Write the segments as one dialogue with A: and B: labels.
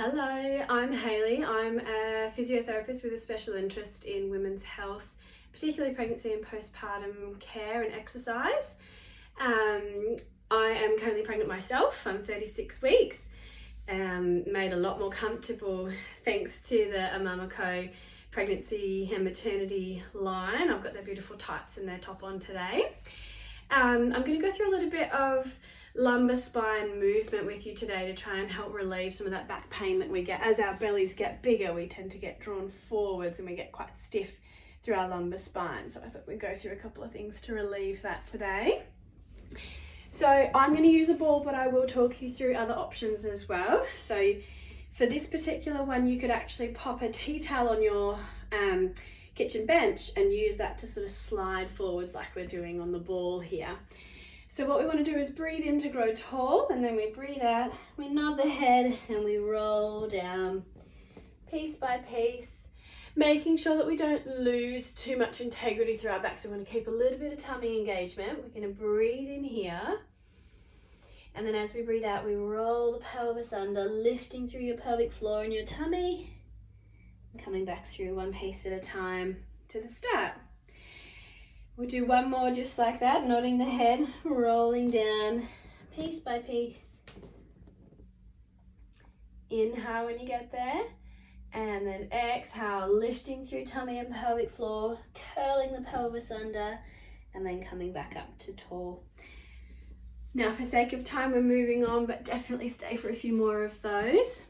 A: Hello, I'm Hayley. I'm a physiotherapist with a special interest in women's health, particularly pregnancy and postpartum care and exercise. I am currently pregnant myself. I'm 36 weeks. Made a lot more comfortable thanks to the Emamaco Pregnancy and Maternity line. I've got their beautiful tights and their top on today. I'm going to go through a little bit of lumbar spine movement with you today to try and help relieve some of that back pain that we get. As our bellies get bigger, we tend to get drawn forwards and we get quite stiff through our lumbar spine. So I thought we'd go through a couple of things to relieve that today. So I'm going to use a ball, but I will talk you through other options as well. So for this particular one, you could actually pop a tea towel on your kitchen bench and use that to sort of slide forwards like we're doing on the ball here. So what we want to do is breathe in to grow tall, and then we breathe out, we nod the head and we roll down piece by piece, making sure that we don't lose too much integrity through our back. So we want to keep a little bit of tummy engagement. We're going to breathe in here, and then as we breathe out, we roll the pelvis under, lifting through your pelvic floor and your tummy, and coming back through one piece at a time to the start. We'll do one more just like that, nodding the head, rolling down piece by piece. Inhale when you get there, and then exhale, lifting through tummy and pelvic floor, curling the pelvis under, and then coming back up to tall. Now, for sake of time, we're moving on, but definitely stay for a few more of those.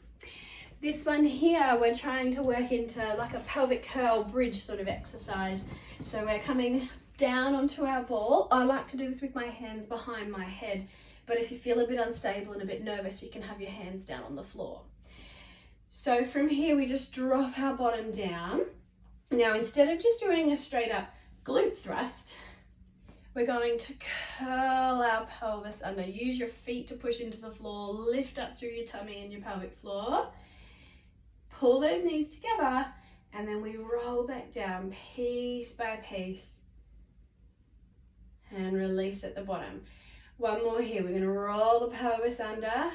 A: This one here, we're trying to work into like a pelvic curl bridge sort of exercise. So we're coming down onto our ball. I like to do this with my hands behind my head, but if you feel a bit unstable and a bit nervous, you can have your hands down on the floor. So from here, we just drop our bottom down. Now, instead of just doing a straight up glute thrust, we're going to curl our pelvis under. Use your feet to push into the floor, lift up through your tummy and your pelvic floor. Pull those knees together, and then we roll back down piece by piece and release at the bottom. One more here. We're going to roll the pelvis under,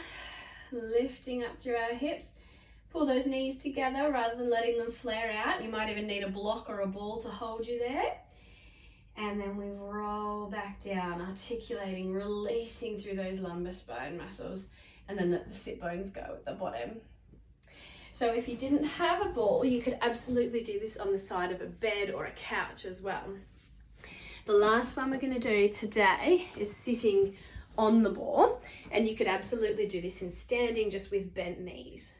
A: lifting up through our hips. Pull those knees together rather than letting them flare out. You might even need a block or a ball to hold you there. And then we roll back down, articulating, releasing through those lumbar spine muscles, and then let the sit bones go at the bottom. So if you didn't have a ball, you could absolutely do this on the side of a bed or a couch as well. The last one we're going to do today is sitting on the ball, and you could absolutely do this in standing just with bent knees.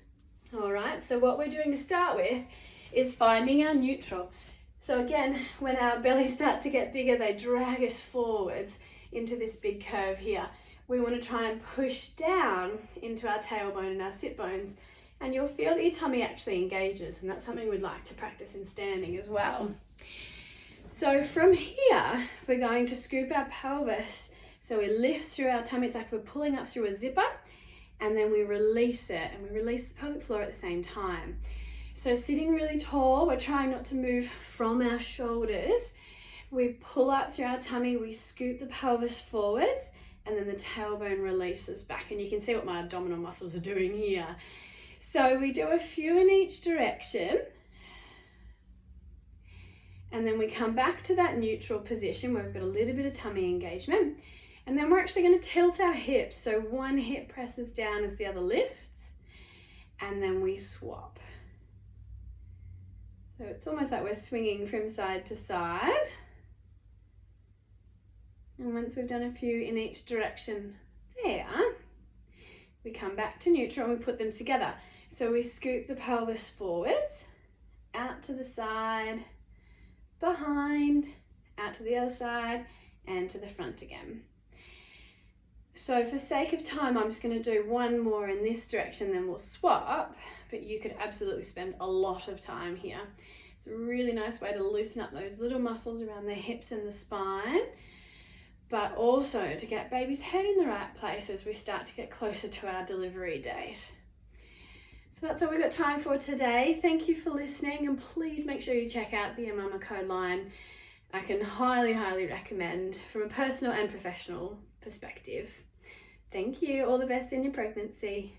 A: All right, so what we're doing to start with is finding our neutral. So again, when our bellies start to get bigger, they drag us forwards into this big curve here. We want to try and push down into our tailbone and our sit bones, and you'll feel that your tummy actually engages, and that's something we'd like to practice in standing as well. So from here, we're going to scoop our pelvis. So we lift through our tummy, it's like we're pulling up through a zipper, and then we release it, and we release the pelvic floor at the same time. So sitting really tall, we're trying not to move from our shoulders. We pull up through our tummy, we scoop the pelvis forwards, and then the tailbone releases back. And you can see what my abdominal muscles are doing here. So we do a few in each direction. And then we come back to that neutral position where we've got a little bit of tummy engagement. And then we're actually going to tilt our hips. So one hip presses down as the other lifts. And then we swap. So it's almost like we're swinging from side to side. And once we've done a few in each direction there, we come back to neutral and we put them together. So we scoop the pelvis forwards, out to the side, behind, out to the other side, and to the front again. So for sake of time, I'm just going to do one more in this direction, then we'll swap, but you could absolutely spend a lot of time here. It's a really nice way to loosen up those little muscles around the hips and the spine, but also to get baby's head in the right place as we start to get closer to our delivery date. So that's all we've got time for today. Thank you for listening, and please make sure you check out the Emamaco line. I can highly recommend from a personal and professional perspective. Thank you. All the best in your pregnancy.